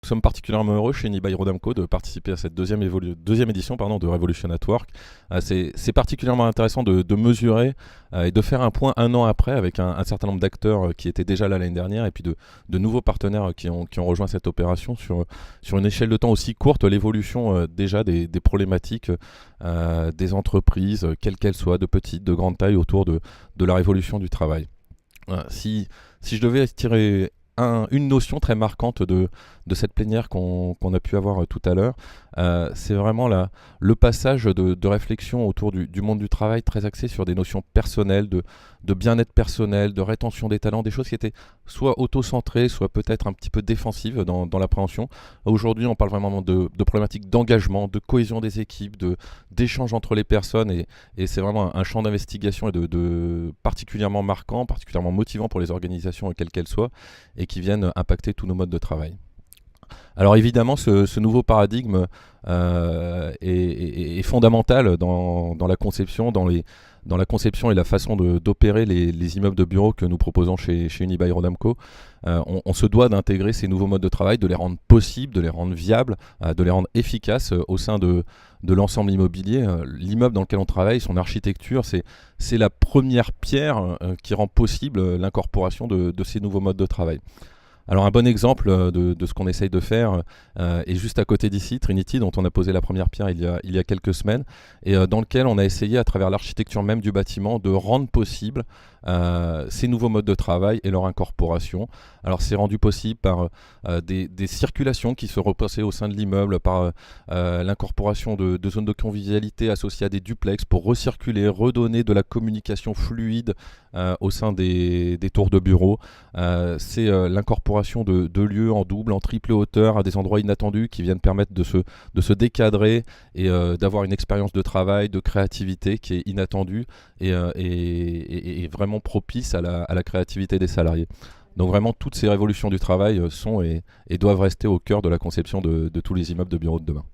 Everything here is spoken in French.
sommes particulièrement heureux chez Unibail-Rodamco de participer à cette deuxième édition de Revolution at Work. C'est particulièrement intéressant de mesurer et de faire un point un an après avec un certain nombre d'acteurs qui étaient déjà là l'année dernière et puis de nouveaux partenaires qui ont rejoint cette opération sur une échelle de temps aussi courte, l'évolution déjà des problématiques des entreprises, quelles qu'elles soient, de petite, de grande taille, autour de la révolution du travail. Si je devais tirer une notion très marquante de cette plénière qu'on a pu avoir tout à l'heure, c'est vraiment le passage de réflexion autour du monde du travail très axé sur des notions personnelles, de bien-être personnel, de rétention des talents, des choses qui étaient soit auto-centrées, soit peut-être un petit peu défensives dans l'appréhension. Aujourd'hui, on parle vraiment de problématiques d'engagement, de cohésion des équipes, d'échange entre les personnes, et c'est vraiment un champ d'investigation et de particulièrement marquant, particulièrement motivant pour les organisations, quelles qu'elles soient, et qui viennent impacter tous nos modes de travail. Alors évidemment, ce nouveau paradigme est fondamental dans la conception, dans la conception et la façon d'opérer les immeubles de bureaux que nous proposons chez Unibail-Rodamco. On se doit d'intégrer ces nouveaux modes de travail, de les rendre possibles, de les rendre viables, de les rendre efficaces au sein de l'ensemble immobilier. L'immeuble dans lequel on travaille, son architecture, c'est la première pierre qui rend possible l'incorporation de ces nouveaux modes de travail. Alors un bon exemple de ce qu'on essaye de faire est juste à côté d'ici, Trinity, dont on a posé la première pierre il y a quelques semaines, et dans lequel on a essayé à travers l'architecture même du bâtiment de rendre possible ces nouveaux modes de travail et leur incorporation. Alors c'est rendu possible par des circulations qui se repassaient au sein de l'immeuble, par l'incorporation de zones de convivialité associées à des duplex pour recirculer, redonner de la communication fluide au sein des tours de bureaux. C'est l'incorporation de lieux en double, en triple hauteur à des endroits inattendus qui viennent permettre de se décadrer et d'avoir une expérience de travail, de créativité qui est inattendue et vraiment propice à la créativité des salariés. Donc vraiment, toutes ces révolutions du travail sont et doivent rester au cœur de la conception de tous les immeubles de bureaux de demain.